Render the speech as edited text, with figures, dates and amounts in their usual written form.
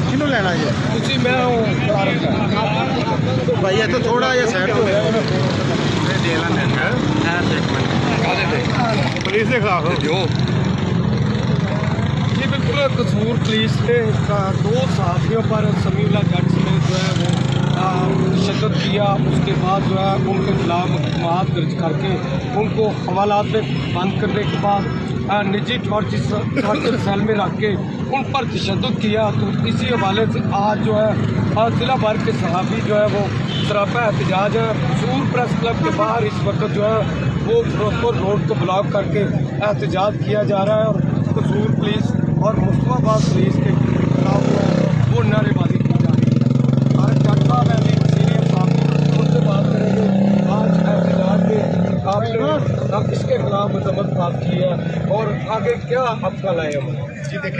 ਕਿਹਨੂੰ ਲੈਣਾ ਜੀ ਤੁਸੀਂ ਮੈਂ ਭਾਈ ਇਹ ਤਾਂ ਥੋੜਾ ਜਿਹਾ ਸਾਈਡ ਤੋਂ ਹੋਇਆ ਪੁਲਿਸ ਦੇ ਖਿਲਾਫ جو جی بالکل قصور پولیس نے دو صحافیوں پر سمیع جٹ نے جو ہے وہ تشدد کیا، اس کے بعد جو ہے ان کے خلاف مقدمات درج کر کے ان کو حوالات میں بند کرنے کے بعد نجی ٹارچر سیل میں رکھ کے ان پر تشدد کیا۔ تو اسی حوالے سے آج جو ہے ضلع بھر کے صحافی جو ہے وہ سراپا احتجاج ہے۔ قصور پریس کلب کے باہر اس وقت جو ہے وہ فیروزپور روڈ کو بلاک کر کے احتجاج کیا جا رہا ہے، اور قصور پولیس اور مصطفیٰ آباد پولیس کے خلاف جو ہے وہ نعرے بازی کی جا رہی ہے۔ اور جج صاحب ہیں سینئر صاحب ان سے بات کریں گے۔ آج احتجاج میں آپ نے اس کے خلاف مذمت بات کی ہے اور آگے کیا آپ کا لائے ہم؟ جی دیکھیں